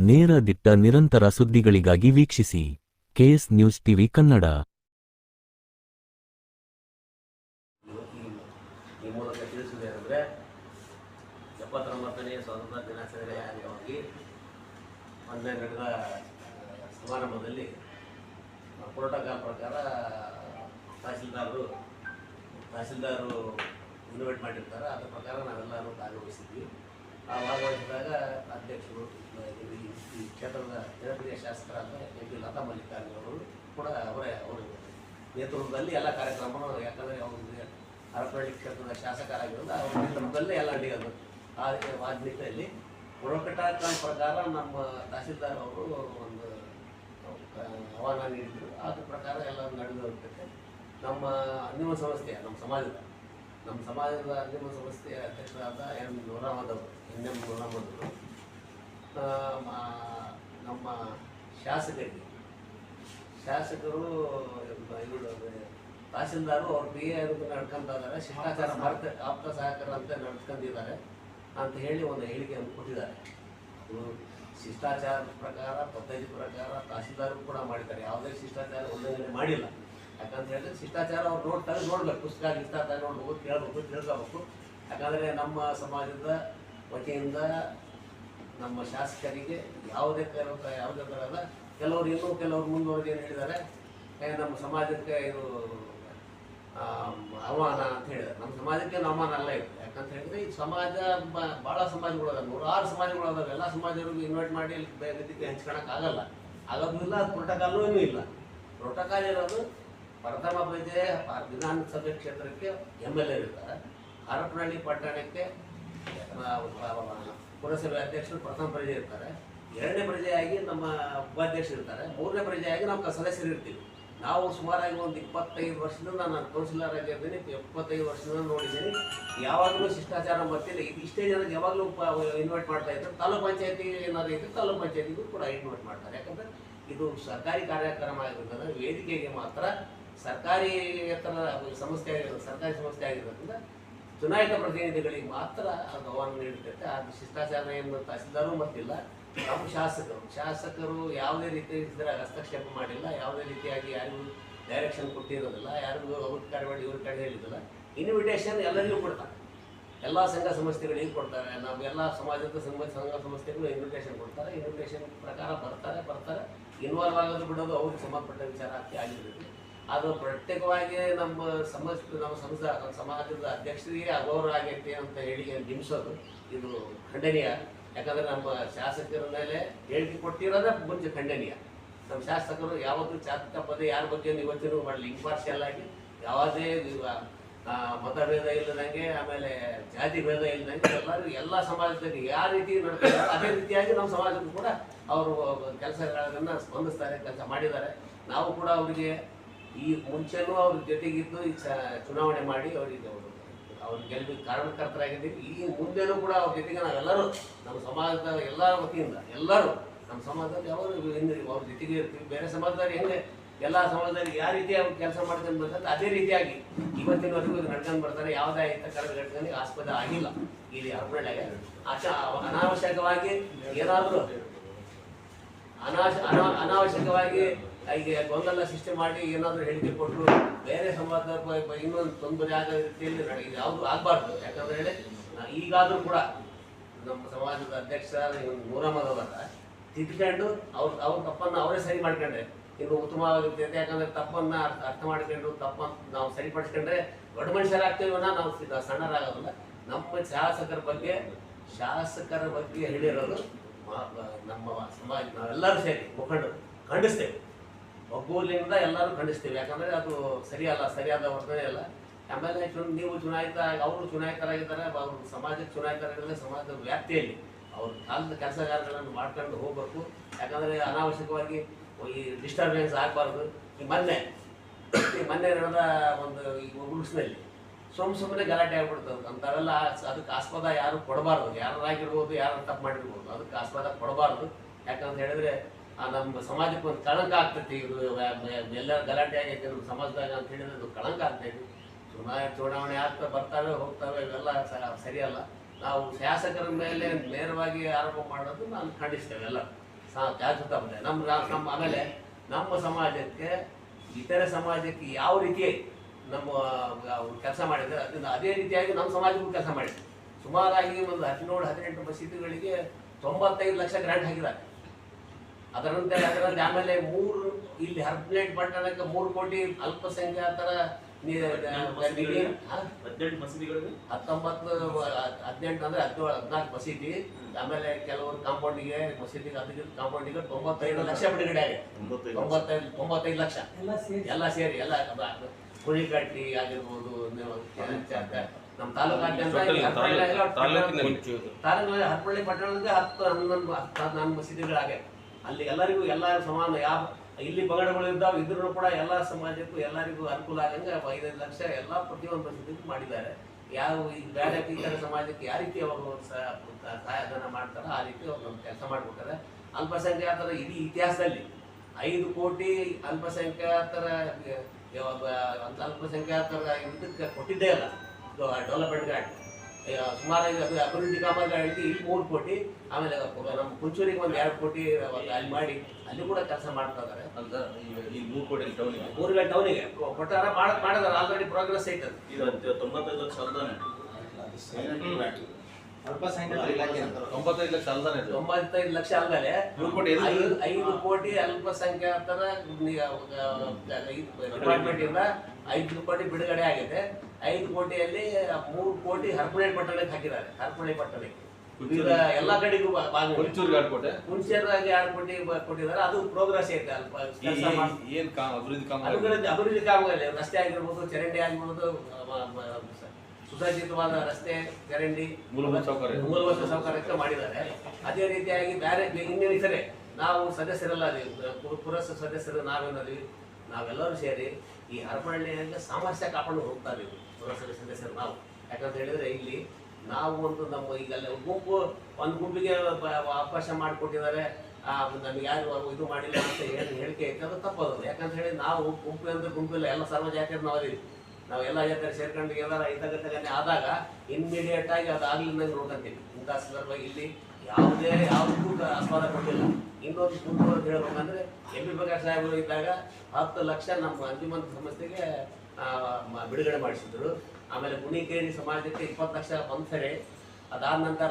ನೇರ ದಿಟ್ಟ ನಿರಂತರ ಸುದ್ದಿಗಳಿಗಾಗಿ ವೀಕ್ಷಿಸಿ ಕೆಎಸ್ ನ್ಯೂಸ್ ಟಿವಿ ಕನ್ನಡ. ಈ ಮೂಲಕ ತಿಳಿಸುವುದೇನೆಂದರೆ 79ನೇ ಸ್ವಾತಂತ್ರ್ಯ ದಿನಾಚರಣೆಯ ಅಂಗವಾಗಿ ಮೊನ್ನೆ ನಡೆದ ಸಮಾರಂಭದಲ್ಲಿ ಪ್ರೋಟೋಕಾಲ್ ಪ್ರಕಾರ ತಹಸೀಲ್ದಾರರು ಇನ್ವೈಟ್ ಮಾಡಿರ್ತಾರೆ. ಅದರ ಪ್ರಕಾರ ನಾವೆಲ್ಲರೂ ಭಾಗವಹಿಸಿದ್ವಿ. ಆ ಭಾಗವಹಿಸಿದಾಗ ಅಧ್ಯಕ್ಷರು ಈ ಕ್ಷೇತ್ರದ ಜನಪ್ರಿಯ ಶಾಸಕರಾದ MP ಲತಾ ಮಲ್ಲಿಕಾರ್ಜುನ್ ಅವರು ಕೂಡ ಅವರ ನೇತೃತ್ವದಲ್ಲಿ ಎಲ್ಲ ಕಾರ್ಯಕ್ರಮಗಳು, ಯಾಕಂದರೆ ಅವರು ಹರಪನಹಳ್ಳಿ ಕ್ಷೇತ್ರದ ಶಾಸಕರಾಗಿರೋದು ಅವರ ನೇತೃತ್ವದಲ್ಲೇ ಎಲ್ಲ ನಡೆಯೋದು. ಆ ನಿಟ್ಟಿನಲ್ಲಿ ಪ್ರೋಟೋಕಾಲ್ ಪ್ರಕಾರ ನಮ್ಮ ತಹಸೀಲ್ದಾರ್ ಅವರು ಒಂದು ಆಹ್ವಾನ ನೀಡಿದರು. ಅದ್ರ ಪ್ರಕಾರ ಎಲ್ಲ ನಡೆದಿರ್ತೈತೆ. ನಮ್ಮ ಅಂಜುಮನ್ ಸಂಸ್ಥೆಯ ನಮ್ಮ ಸಮಾಜದ ಅಂಜುಮನ್ ಸಂಸ್ಥೆಯ ಅಧ್ಯಕ್ಷರಾದ NM ನೂರಹಮದ್ ಅವರು ನಮ್ಮ ಶಾಸಕರು ಇವರು ತಹಸೀಲ್ದಾರು ಅವ್ರ PA ನಡ್ಕೊಂತ ಇದ್ದಾರೆ, ಶಿಷ್ಟಾಚಾರ ಭಾರತ ಆಪ್ತ ಸಹಕಾರ ಅಂತ ನಡ್ಕೊಂಡಿದ್ದಾರೆ ಅಂತ ಹೇಳಿ ಒಂದು ಹೇಳಿಕೆಯನ್ನು ಕೊಟ್ಟಿದ್ದಾರೆ. ಶಿಷ್ಟಾಚಾರ ಪ್ರಕಾರ, ಪದ್ಧತಿ ಪ್ರಕಾರ ತಹಸೀಲ್ದಾರು ಕೂಡ ಮಾಡಿದ್ದಾರೆ. ಯಾವುದೇ ಶಿಷ್ಟಾಚಾರ ಉಲ್ಲಂಘನೆ ಮಾಡಿಲ್ಲ. ಯಾಕಂತ ಹೇಳಿದ್ರೆ ಶಿಷ್ಟಾಚಾರ ಅವ್ರು ನೋಡ್ಬೇಕು, ಪುಸ್ತಕ ಗಿಷ್ಟಾಚಾರ ನೋಡ್ಬೇಕು, ತಿಳ್ಕೋಬೇಕು. ಯಾಕಂದರೆ ನಮ್ಮ ಸಮಾಜದ ವತಿಯಿಂದ ನಮ್ಮ ಶಾಸಕರಿಗೆ ಯಾವುದೇ ಥರದ ಕೆಲವರು ಮುಂದುವರೆದು ಏನು ಹೇಳಿದ್ದಾರೆ, ನಮ್ಮ ಸಮಾಜಕ್ಕೆ ಇದು ಅವಮಾನ ಅಂತ ಹೇಳಿದ್ದಾರೆ. ನಮ್ಮ ಸಮಾಜಕ್ಕೆ ಅವಮಾನ ಅಲ್ಲ ಇದು. ಯಾಕಂತ ಹೇಳಿದ್ರೆ ಈ ಸಮಾಜ ಭಾಳ ಸಮಾಜಗಳು ಅದಾವೆ, 106 ಸಮಾಜಗಳು ಅದಾವೆ. ಎಲ್ಲ ಸಮಾಜವ್ರಿಗೆ ಇನ್ವೈಟ್ ಮಾಡಿ ಬೇರೆ ಹಂಚ್ಕೊಳಕ್ಕಾಗಲ್ಲ, ಆಗೋದು ಇಲ್ಲ. ಅದು ಪ್ರೋಟೋಕಾಲು ಏನೂ ಇಲ್ಲ. ಪ್ರೋಟೋಕಾಲ್ ಇರೋದು ಪ್ರಥಮ ಪ್ರಜೆ ವಿಧಾನಸಭೆ ಕ್ಷೇತ್ರಕ್ಕೆ MLA ಇರ್ತಾರೆ, ಹರಪನಹಳ್ಳಿ ಪಟ್ಟಣಕ್ಕೆ ಪುರಸಭೆ ಅಧ್ಯಕ್ಷರು ಪ್ರಥಮ ಪ್ರಜೆ ಇರ್ತಾರೆ, 2ನೇ ಪ್ರಜೆಯಾಗಿ ನಮ್ಮ ಉಪಾಧ್ಯಕ್ಷರು ಇರ್ತಾರೆ, 3ನೇ ಪ್ರಜೆಯಾಗಿ ನಾವು ಸದಸ್ಯರು ಇರ್ತೀವಿ. ನಾವು ಸುಮಾರಾಗಿ ಒಂದು 25 ವರ್ಷದಿಂದ ನಾನು ಕೌನ್ಸಿಲರ್ ಆಗಿರ್ತೀನಿ, 75 ವರ್ಷದಿಂದ ನೋಡಿದ್ದೀನಿ. ಯಾವಾಗಲೂ ಶಿಷ್ಟಾಚಾರ ಮತ್ತಿಲ್ಲ. ಇಷ್ಟೇ ಜನಕ್ಕೆ ಯಾವಾಗಲೂ ಇನ್ವೈಟ್ ಮಾಡ್ತಾ ಇದ್ದಾರೆ. ತಾಲೂಕು ಪಂಚಾಯತಿ ಏನಾದರೂ ಇದ್ದರೆ ತಾಲೂಕು ಪಂಚಾಯತಿಗೂ ಕೂಡ ಇನ್ವೈಟ್ ಮಾಡ್ತಾರೆ. ಯಾಕಂದರೆ ಇದು ಸರ್ಕಾರಿ ಕಾರ್ಯಕ್ರಮ ಆಗಿರ್ತದೆ. ವೇದಿಕೆಗೆ ಮಾತ್ರ ಸರ್ಕಾರಿ ಸಂಸ್ಥೆ ಆಗಿರೋದ್ರಿಂದ ಚುನಾಯಿತ ಪ್ರತಿನಿಧಿಗಳಿಗೆ ಮಾತ್ರ ಅದು ಆಹ್ವಾನ ನೀಡುತ್ತೆ. ಅದು ಶಿಷ್ಟಾಚಾರ ಏನು ತಹಸೀಲ್ದಾರು ಮತ್ತಿಲ್ಲ. ನಮ್ಮ ಶಾಸಕರು ಯಾವುದೇ ರೀತಿ ಹಸ್ತಕ್ಷೇಪ ಮಾಡಿಲ್ಲ, ಯಾವುದೇ ರೀತಿಯಾಗಿ ಯಾರಿಗೂ ಡೈರೆಕ್ಷನ್ ಕೊಟ್ಟಿರೋದಿಲ್ಲ, ಯಾರಿಗೂ ಅವ್ರ ಕಡೆ ಮಾಡಿ ಇವ್ರ ಕಡೆ ಹೇಳಿದಿಲ್ಲ. ಇನ್ವಿಟೇಷನ್ ಎಲ್ಲರಿಗೂ ಕೊಡ್ತಾರೆ, ಎಲ್ಲ ಸಂಘ ಸಂಸ್ಥೆಗಳಿಗೆ ಕೊಡ್ತಾರೆ. ನಾವು ಎಲ್ಲ ಸಮಾಜದ ಸಂಘ ಸಂಸ್ಥೆಗಳು ಇನ್ವಿಟೇಷನ್ ಕೊಡ್ತಾರೆ. ಇನ್ವಿಟೇಷನ್ ಪ್ರಕಾರ ಬರ್ತಾರೆ. ಇನ್ವಾಲ್ವ್ ಆಗೋದು ಬಿಡೋದು ಅವ್ರಿಗೆ ಸಂಬಂಧಪಟ್ಟ ವಿಚಾರ ಆಗಿರ್ತದೆ. ಅದು ಪ್ರತ್ಯೇಕವಾಗಿ ನಮ್ಮ ಸಮಾಜದ ಅಧ್ಯಕ್ಷರಿಗೆ ಅಗೌರವ ಆಗೈತಿ ಅಂತ ಹೇಳಿ ಬಿಂಬಿಸೋದು ಇದು ಖಂಡನೀಯ. ಯಾಕಂದರೆ ನಮ್ಮ ಶಾಸಕರ ಮೇಲೆ ಹೇಳಿಕೆ ಕೊಟ್ಟಿರೋದೇ ಮುಂಚೆ ಖಂಡನೀಯ. ನಮ್ಮ ಶಾಸಕರು ಯಾವತ್ತೂ ಚಾತಕ ಪದೇ ಯಾರ ಬಗ್ಗೆ ಇವತ್ತಿನೂ ಮಾಡಲಿ, ಇಂಪಾರ್ಷಿಯಲ್ ಆಗಿ ಯಾವುದೇ ಮತಭೇದ ಇಲ್ಲದಂಗೆ, ಆಮೇಲೆ ಜಾತಿ ಭೇದ ಇಲ್ಲದಂಗೆ ಎಲ್ಲ ಸಮಾಜದಲ್ಲಿ ಯಾವ ರೀತಿ ನಡ್ತಾರೆ ಅದೇ ರೀತಿಯಾಗಿ ನಮ್ಮ ಸಮಾಜಕ್ಕೂ ಕೂಡ ಅವರು ಕೆಲಸಗಳನ್ನು ಸ್ಪಂದಿಸ್ತಾರೆ, ಕೆಲಸ ಮಾಡಿದ್ದಾರೆ. ನಾವು ಕೂಡ ಅವರಿಗೆ ಈ ಮುಂಚೆನೂ ಅವ್ರ ಜೊತೆಗಿದ್ದು ಈ ಚುನಾವಣೆ ಮಾಡಿ ಅವರಿಗೆ ಗೆಲುವಿಗೆ ಕಾರಣಕರ್ತರಾಗಿದ್ದೀವಿ. ಈ ಮುಂದೆನೂ ಕೂಡ ಅವ್ರ ಜೊತೆಗೆ ನಾವೆಲ್ಲರೂ ನಮ್ಮ ಸಮಾಜದ ಎಲ್ಲ ವತಿಯಿಂದ ಎಲ್ಲರೂ ನಮ್ಮ ಸಮಾಜದಲ್ಲಿ ಯಾವಾಗ ಅವ್ರ ಜೊತೆಗೆ ಇರ್ತೀವಿ. ಬೇರೆ ಸಮಾಜದವ್ರು ಹೆಂಗೆ ಎಲ್ಲ ಸಮಾಜದಲ್ಲಿ ಯಾವ ರೀತಿ ಅವ್ರು ಕೆಲಸ ಮಾಡ್ಕೊಂಡು ಬರ್ತಾರೆ ಅದೇ ರೀತಿಯಾಗಿ ಇವತ್ತಿನವರೆಗೂ ನಡ್ಕೊಂಡು ಬರ್ತಾರೆ. ಯಾವುದೇ ಘಟನೆಗೆ ಆಸ್ಪದ ಆಗಿಲ್ಲ ಇಲ್ಲಿ ಹರಪನಹಳ್ಳಿಯಾಗ. ಅನಾವಶ್ಯಕವಾಗಿ ಏನಾದರೂ ಅನಾವಶ್ಯಕವಾಗಿ ಈಗ ಗೊಂದಲ ಸೃಷ್ಟಿ ಮಾಡಿ ಏನಾದರೂ ಹೇಳಿಕೆ ಕೊಟ್ಟರು ಬೇರೆ ಸಮಾಜದ ಇನ್ನೊಂದು ತೊಂದರೆ ಆಗೋ ರೀತಿಯಲ್ಲಿ ಯಾವುದು ಆಗಬಾರ್ದು. ಯಾಕಂದ್ರೆ ಹೇಳಿ ಈಗಾದರೂ ಕೂಡ ನಮ್ಮ ಸಮಾಜದ ಅಧ್ಯಕ್ಷ ನೂರಹಮದ್ ಅವರ ತಿದ್ಕೊಂಡು ಅವ್ರ ತಪ್ಪನ್ನು ಅವರೇ ಸರಿ ಮಾಡ್ಕೊಂಡ್ರೆ ಇನ್ನು ಉತ್ತಮವಾಗಿರ್ತೈತೆ. ಯಾಕಂದರೆ ತಪ್ಪನ್ನು ಅರ್ಥ ಮಾಡ್ಕೊಂಡು ತಪ್ಪನ್ನು ನಾವು ಸರಿಪಡಿಸ್ಕೊಂಡ್ರೆ ದೊಡ್ಡ ಮನುಷ್ಯರಾಗ್ತೀವಿ, ನಾವು ಸಣ್ಣರಾಗೋದಿಲ್ಲ. ನಮ್ಮ ಶಾಸಕರ ಬಗ್ಗೆ ಹೇಳಿರೋದು ನಮ್ಮ ಸಮಾಜ ನಾವೆಲ್ಲರೂ ಸೇರಿ ಮುಖಂಡರು ಖಂಡಿಸ್ತೇವೆ. ಒಗ್ಗೂಲಿನಿಂದ ಎಲ್ಲರೂ ಖಂಡಿಸ್ತೀವಿ. ಯಾಕಂದರೆ ಅದು ಸರಿಯಾದ ವರ್ತನೆ ಅಲ್ಲ. ಆಮೇಲೆ ನೀವು ಅವರು ಚುನಾಯಿತರಾಗಿದ್ದಾರೆ, ಅವರು ಸಮಾಜಕ್ಕೆ ಚುನಾಯಿತರಾಗಿದ್ದರೆ ಸಮಾಜದ ವ್ಯಾಪ್ತಿಯಲ್ಲಿ ಅವ್ರ ಕಾಲದ ಕೆಲಸಗಾರಗಳನ್ನು ಮಾಡ್ಕೊಂಡು ಹೋಗ್ಬೇಕು. ಯಾಕಂದರೆ ಅನಾವಶ್ಯಕವಾಗಿ ಈ ಡಿಸ್ಟರ್ಬೆನ್ಸ್ ಆಗಬಾರ್ದು. ಈ ಮೊನ್ನೆ ನಡೆದ ಒಂದು ಉರುಸ್ನಲ್ಲಿ ಸುಮ್ಮನೆ ಗಲಾಟೆ ಆಗ್ಬಿಡ್ತದೆ. ಅಂಥವೆಲ್ಲ ಅದಕ್ಕೆ ಆಸ್ಪದ ಯಾರು ಕೊಡಬಾರ್ದು. ಯಾರಾಗಿರ್ಬೋದು, ಯಾರು ತಪ್ಪು ಮಾಡಿರ್ಬೋದು, ಅದಕ್ಕೆ ಆಸ್ಪದ ಕೊಡಬಾರ್ದು. ಯಾಕಂತ ಹೇಳಿದ್ರೆ ನಮ್ಮ ಸಮಾಜಕ್ಕೆ ಒಂದು ಕಳಂಕ ಆಗ್ತೈತಿ. ಇದು ಎಲ್ಲ ಗಲಾಟೆ ಆಗೈತಿ ನಮ್ಮ ಸಮಾಜದಾಗ ಅಂತ ಹೇಳಿದ್ರೆ ಅದು ಕಳಂಕ ಆಗ್ತೈತಿ. ಚುನಾವಣೆ ಬರ್ತಾವೆ ಹೋಗ್ತವೆ, ಇವೆಲ್ಲ ಸರಿಯಲ್ಲ. ನಾವು ಶಾಸಕರ ಮೇಲೆ ನೇರವಾಗಿ ಆರೋಪ ಮಾಡೋದು ನಾನು ಖಂಡಿಸ್ತೇವೆ ಎಲ್ಲ. ಶಾಶ್ವತ ಬಂದಿದೆ. ನಮ್ಮ ಆಮೇಲೆ ನಮ್ಮ ಸಮಾಜಕ್ಕೆ ಇತರೆ ಸಮಾಜಕ್ಕೆ ಯಾವ ರೀತಿ ನಮ್ಮ ಕೆಲಸ ಮಾಡಿದ್ರೆ ಅದನ್ನ ಅದೇ ರೀತಿಯಾಗಿ ನಮ್ಮ ಸಮಾಜಕ್ಕೂ ಕೆಲಸ ಮಾಡಿದೆ. ಸುಮಾರಾಗಿ ಒಂದು 17-18 ಮಸೀದಿಗಳಿಗೆ 95 ಲಕ್ಷ ಗ್ರಾಂಟ್ ಹಾಕಿದ್ದಾರೆ. ಅದರಂತೆ ಆಮೇಲೆ ಇಲ್ಲಿ ಹರ್ಬ್ಲೇಟ್ ಪಟ್ಟಣಕ್ಕೆ 3 ಕೋಟಿ ಅಲ್ಪಸಂಖ್ಯಾತರ 18 ಮಸೀದಿಗಳಿಗೆ 18 ಅಂದ್ರೆ 14 ಮಸೀದಿ, ಆಮೇಲೆ ಕೆಲವರು ಕಾಂಪೌಂಡಿಗೆ ಮಸೀದಿಗೆ ಅದಕ್ಕೆ ಕಾಂಪೌಂಡಿಗೆ 95 ಲಕ್ಷ ಬಿಡುಗಡೆ ಆಗಿದೆ. 95 ಲಕ್ಷ ಎಲ್ಲ ಸೇರಿ ಎಲ್ಲ ಕುಳಿಕಟ್ಟಿ ಆಗಿರ್ಬೋದು, ನಮ್ಮ ತಾಲೂಕಾದ್ಯಂತ ಹರಪಳ್ಳಿ ಪಟ್ಟಣಕ್ಕೆ 10-11 ಮಸೀದಿಗಳಾಗ್ಯಾವ. ಅಲ್ಲಿ ಎಲ್ಲರಿಗೂ ಎಲ್ಲ ಸಮಾನ ಯಾವ ಇಲ್ಲಿ ಪಂಗಡಗಳು ಇದ್ದಾವೆ ಇದ್ರೂ ಕೂಡ ಎಲ್ಲ ಸಮಾಜಕ್ಕೂ ಎಲ್ಲರಿಗೂ ಅನುಕೂಲ ಆಗಂಗೆ 5 ಲಕ್ಷ ಎಲ್ಲ ಪ್ರತಿಯೊಂದು ಮಸೀದಿಗೂ ಮಾಡಿದ್ದಾರೆ. ಯಾವ ಈ ಬೇರೆ ಇತರ ಸಮಾಜಕ್ಕೆ ಯಾವ ರೀತಿ ಅವರು ಸಹಾಯಧನ ಮಾಡ್ತಾರೋ ಆ ರೀತಿ ಅವ್ರು ನಮ್ಮ ಕೆಲಸ ಮಾಡಿಬಿಡ್ತಾರೆ. ಅಲ್ಪಸಂಖ್ಯಾತರ ಇಡೀ ಇತಿಹಾಸದಲ್ಲಿ 5 ಕೋಟಿ ಅಲ್ಪಸಂಖ್ಯಾತರ ಇದಕ್ಕೆ ಕೊಟ್ಟಿದ್ದೇ ಅಲ್ಲ ಡೆವಲಪ್ಮೆಂಟ್ ಗ್ರಾಂಟ್. ಸುಮಾರಾಗಿ ಅದು ಅಭಿವೃದ್ಧಿ ಕಾಮಗಾರಿಗೆ ಇಲ್ಲಿ 3 ಕೋಟಿ, ಆಮೇಲೆ ನಮ್ಮ ಕುಂಚೂರಿಗೆ ಒಂದು 2 ಕೋಟಿ ಅಲ್ಲಿ ಮಾಡಿ ಅಲ್ಲಿ ಕೂಡ ಕೆಲಸ ಮಾಡ್ತಾ ಇದ್ದಾರೆ. ಈ 3 ಕೋಟಿ ಟೌನಿಗೆ ಕೊಟ್ಟಾರ ಮಾಡಿದಾರೆ, ಆಲ್ರೆಡಿ ಪ್ರೋಗ್ರೆಸ್ ಐತೆ. 95 ಲಕ್ಷ ಅಲ್ದಾನೆ 95 ಲಕ್ಷ ಅಲ್ಲದೆ 5 ಕೋಟಿ ಅಲ್ಪಸಂಖ್ಯಾತರ ಡಿಪಾರ್ಟ್ಮೆಂಟ್ ಇಂದ 5 ಕೋಟಿ ಬಿಡುಗಡೆ ಆಗಿದೆ. 5 ಕೋಟಿಯಲ್ಲಿ 3 ಕೋಟಿ ಹರಪಳ್ಳಿ ಪಟ್ಟಣಕ್ಕೆ ಹಾಕಿದ್ದಾರೆ. ಹರಪಳ್ಳಿ ಪಟ್ಟಣಕ್ಕೆ ಈಗ ಎಲ್ಲಾ ಕಡೆಗೂ ಕುಂಚೂರಿಗೆ 2 ಕೋಟಿ, ಕುಂಚೂರಾಗಿ 2 ಕೋಟಿ ಕೊಟ್ಟಿದ್ದಾರೆ. ಅದು ಪ್ರೋಗ್ರೆಸ್ ಐತೆ. ಅಭಿವೃದ್ಧಿ ಕಾಮಗಾರಿ ರಸ್ತೆ ಆಗಿರ್ಬೋದು, ಚರಂಡಿ ಆಗಿರ್ಬೋದು, ಸುಸಜ್ಜಿತವಾದ ರಸ್ತೆ, ಚರಂಡಿ, ಮೂಲಭೂತ ಸೌಕರ್ಯಕ್ಕೆ ಮಾಡಿದ್ದಾರೆ. ಅದೇ ರೀತಿಯಾಗಿ ಬೇರೆ ಇನ್ನೇನು ಇತರೆ ನಾವು ಸದಸ್ಯರೆಲ್ಲ ಪುರಸಭೆ ಸದಸ್ಯರು ನಾವೆಲ್ಲರೂ ಸೇರಿ ಈ ಹರಪಳ್ಳಿಯಲ್ಲಿ ಸಾಮರಸ್ಯ ಕಾಪಾಡು ಹೋಗ್ತಾ ಇದ್ದೀವಿ. ಪುರಸಭೆ ಸದಸ್ಯರು ನಾವು ಯಾಕಂತ ಹೇಳಿದ್ರೆ ಇಲ್ಲಿ ನಾವು ನಮ್ಮ ಈಗ ಒಂದು ಗುಂಪಿಗೆ ಅವಕಾಶ ಮಾಡಿಕೊಟ್ಟಿದ್ದಾರೆ, ನಮ್ಗೆ ಯಾರು ಇದು ಮಾಡಿಲ್ಲ ಅಂತ ಹೇಳಿಕೆ ಐತೆ, ಅದು ತಪ್ಪದು. ಯಾಕಂತ ಹೇಳಿ ನಾವು ಗುಂಪಿಲ್ಲ, ಎಲ್ಲ ಸರ್ವಜಾತಿಯರು ನಾವೆಲ್ಲ ಜಾತಿಯರು ಸೇರ್ಕೊಂಡು ಎಲ್ಲರ ಹಿತಗತಗನೆ ಆದಾಗ ಇನ್ಮಿಡಿಯೇಟ್ ಆಗಿ ಅದು ಆಗ್ಲಿಂದ ನೋಡ್ಕೊಂತೀವಿ. ಇಂಥ ಸಂದರ್ಭ ಇಲ್ಲಿ ಯಾವುದಕ್ಕೂ ಆಸ್ವಾದ ಕೊಟ್ಟಿಲ್ಲ. ಇನ್ನೊಂದು ಮುಂದುವರೆದು ಹೇಳ್ಬೇಕಂದ್ರೆ MP ಪ್ರಕಾಶ್ ಸಾಹೇಬರು ಇದ್ದಾಗ 10 ಲಕ್ಷ ನಮ್ಮ ಅಂಜುಮನ್ ಸಂಸ್ಥೆಗೆ ಬಿಡುಗಡೆ ಮಾಡಿಸಿದ್ರು. ಆಮೇಲೆ ಗುಣಿಕೇರಿ ಸಮಾಜಕ್ಕೆ 20 ಲಕ್ಷ ಒಂದ್ಸರಿ. ಅದಾದ ನಂತರ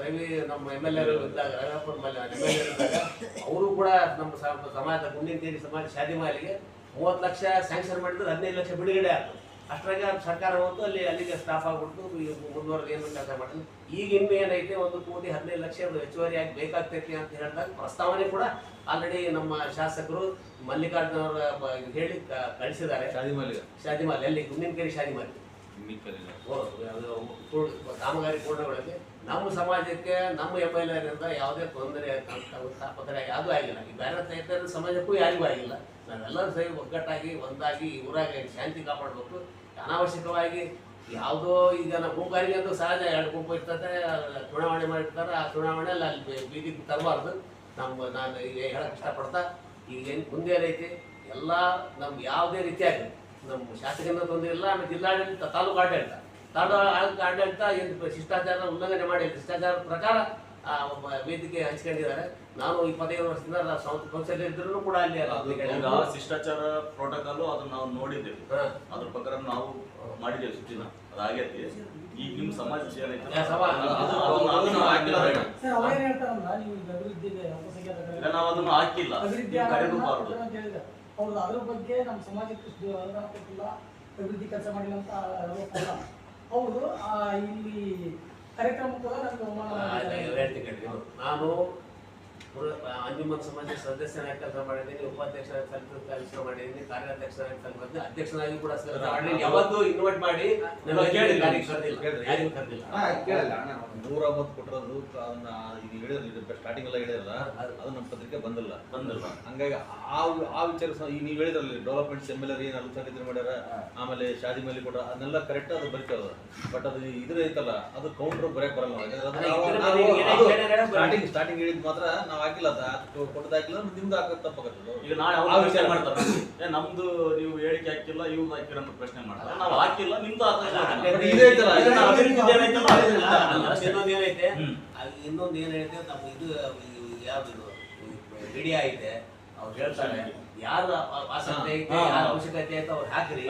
ರವಿ ನಮ್ಮ MLA ಇದ್ದಾಗ, ರವಿಯಪ್ಪನ MLA ಇದ್ದಾಗ ಅವರು ಕೂಡ ನಮ್ಮ ಸಮಾಜ ಗುಂಡಿಕೇರಿ ಸಮಾಜ ಶಾದಿಮಾಲಿಗೆ 30 ಲಕ್ಷ ಸ್ಯಾಂಕ್ಷನ್ ಮಾಡಿದ್ರು, 15 ಲಕ್ಷ ಬಿಡುಗಡೆ ಆಯ್ತು. ಅಷ್ಟಾಗ ಸರ್ಕಾರ ಹೋಗ್ತು ಅಲ್ಲಿಗೆ ಸ್ಟಾಫ್ ಆಗ್ಬಿಟ್ಟು ಮುಂದುವರೆದು ಏನು ಕೆಲಸ ಮಾಡಿದ್ರು. ಈಗ ಇನ್ನು ಏನೈತೆ 1 ಕೋಟಿ 15 ಲಕ್ಷ ಹೆಚ್ಚುವರಿಯಾಗಿ ಬೇಕಾಗ್ತೈತಿ ಅಂತ ಹೇಳಿದಾಗ ಪ್ರಸ್ತಾವನೆ ಕೂಡ ಆಲ್ರೆಡಿ ನಮ್ಮ ಶಾಸಕರು ಮಲ್ಲಿಕಾರ್ಜುನ ಅವರು ಹೇಳಿ ಕಳಿಸಿದ್ದಾರೆ. ಶಾದಿಮಾಲಿ ಅಲ್ಲಿ ಗುಂಡಿನಕೆರೆ ಶಾದಿಮಾಲಿ ಕಾಮಗಾರಿ ಪೂರ್ಣಗೊಳ್ಳಕ್ಕೆ ನಮ್ಮ ಸಮಾಜಕ್ಕೆ ನಮ್ಮ MLA ಯಾವುದೇ ತೊಂದರೆ ತಾಪತ್ರೆ ಯಾವುದೂ ಆಗಿಲ್ಲ. ಈ ಬೇರೆ ರೈತರ ಸಮಾಜಕ್ಕೂ ಯಾರಿಗೂ ಆಗಿಲ್ಲ. ನಾವೆಲ್ಲರೂ ಸರಿ ಒಗ್ಗಟ್ಟಾಗಿ ಒಂದಾಗಿ ಊರಾಗ ಶಾಂತಿ ಕಾಪಾಡಬೇಕು. ಅನಾವಶ್ಯಕವಾಗಿ ಯಾವುದೋ ಈಗ ನಮ್ಮ ಗುಂಪಾರಿಗೆ ಅಂತೂ ಸಹಜ 2 ಗುಂಪು ಇರ್ತದೆ, ಚುನಾವಣೆ ಮಾಡಿರ್ತಾರೆ. ಆ ಚುನಾವಣೆಯಲ್ಲಿ ಅಲ್ಲಿ ಬೀದಿಗೆ ತರಬಾರ್ದು. ನಾನು ಈಗ ಹೇಳಕ್ಕೆ ಇಷ್ಟಪಡ್ತಾ ಈಗ ಏನು ಮುಂದೆ ಏನೈತಿ ಎಲ್ಲ ನಮ್ಗೆ ಯಾವುದೇ ರೀತಿಯಾಗಿ ನಮ್ಮ ಶಾಸಕರಿಂದ ತೊಂದರೆ ಇಲ್ಲ. ಆಮೇಲೆ ಜಿಲ್ಲಾಡಳಿತ, ತಾಲೂಕು ಆಡಳಿತ ಏನು ಶಿಷ್ಟಾಚಾರ ಉಲ್ಲಂಘನೆ ಮಾಡಿ ಶಿಷ್ಟಾಚಾರದ ಪ್ರಕಾರ ವೇದಿಕೆ ಹಂಚ್ಕೊಂಡಿದ್ದಾರೆ. ನಾನು 25 ವರ್ಷದಿಂದ ಸಂಸದ ಇದ್ರೂ ಕೂಡ ಅಲ್ಲಿ ಶಿಷ್ಟಾಚಾರ ಪ್ರೋಟೋಕಾಲ್ ಅದನ್ನ ನಾವು ನೋಡಿದ್ದೇವೆ, ಅದ್ರ ಪ್ರಕಾರ ನಾವು ಮಾಡಿದ್ದೇವೆ ಸೂಚನೆ ಅದಾಗೈತಿ. ಈಗ ನಿಮ್ಮ ಸಮಾಜ ನಾವು ಅದನ್ನು ಹಾಕಿಲ್ಲ, ಕರೆಯಬಾರದು. ಹೌದು, ಅದ್ರ ಬಗ್ಗೆ ನಮ್ಮ ಸಮಾಜಕ್ಕೆ ಅನುದಾನ ಕೊಟ್ಟಿಲ್ಲ, ಅಭಿವೃದ್ಧಿ ಕೆಲಸ ಮಾಡಿಲ್ಲ ಅಂತ ಹೌದು. ಇಲ್ಲಿ ಕಾರ್ಯಕ್ರಮ ಕೂಡ ನಾನು ಅಂಜುಮನ್ ಸಮಾಜ ಸದಸ್ಯನಾಗಿ ಕೆಲಸ ಮಾಡಿದ್ದೀನಿ, ಉಪಾಧ್ಯಕ್ಷರಾಗಿ ಕೆಲಸ ಮಾಡಿದ್ದೀನಿ, ಕಾರ್ಯಾಧ್ಯಕ್ಷರಾಗಿ ಕೆಲಸ ಮಾಡಿದ್ದೀನಿ, ಅಧ್ಯಕ್ಷನಾಗಿ ಕೂಡ ಕೆಲಸ ಮಾಡಿದ್ದೀನಿ. ಯಾವತ್ತೂ ಇನ್ವೈಟ್ ಮಾಡಿ $150 ಕೊಟ್ಟಿರೋದು ಅದನ್ನ ಈಗ ಹೇಳಿರಲಿಲ್ಲ, ಸ್ಟಾರ್ಟಿಂಗ್ ಎಲ್ಲ ಹೇಳಿರಲ್ಲ, ಅದು ನಮ್ಮ ಪತ್ರಿಕೆ ಬಂದಿಲ್ಲ. ಹಂಗಾಗಿ ಆ ವಿಚಾರ ಈಗ ನೀವು ಹೇಳಿದ್ರಲ್ಲಿ ಡೆವಲಪ್ಮೆಂಟ್ಸ್ MLA ಏನು ಅಲ್ಪಸಂಖ್ಯಾತರು ಮಾಡ್ಯಾರ, ಆಮೇಲೆ ಶಾದಿ ಮೇಲೆ ಕೊಟ್ಟ ಅದನ್ನೆಲ್ಲ ಕರೆಕ್ಟ್ ಅದು ಬರ್ತದ. ಬಟ್ ಅದು ಇದ್ರ ಐತಲ್ಲ ಅದು ಕೌಂಟರ್ ಬರೆಯಕ್ ಬರಲ್ಲ. ಸ್ಟಾರ್ಟಿಂಗ್ ಹೇಳಿದ್ ಮಾತ್ರ ನಾವು ಹಾಕಿಲ್ಲ, ಕೊಟ್ಟದಾಕಿಲ್ಲ, ನಿಮ್ದು ಹಾಕೋದು ತಪ್ಪಾಗತ್ತದ. ಈಗ ನಾಳೆ ವಿಚಾರ ಮಾಡ್ತಾರೆ, ನಮ್ದು ನೀವು ಹೇಳಿಕೆ ಹಾಕಿಲ್ಲ, ಇವ್ರು ಹಾಕಿರ ಅಂತ ಪ್ರಶ್ನೆ ಮಾಡ್ತಾರೆ. ನಾವು ಹಾಕಿಲ್ಲ, ನಿಮ್ದು ಇನ್ನೊಂದು ಏನೈತೆ ನಮ್ಮ ಇದು ಯಾವ್ದು ವಿಡಿಯೋ ಐತೆ, ಅವ್ರು ಹೇಳ್ತಾರೆ ಯಾರು ಆಸಕ್ತಿ ಐತೆ, ಯಾರ ಅವಶ್ಯಕತೆ ಐತೆ ಅವ್ರು ಹಾಕ್ರಿ.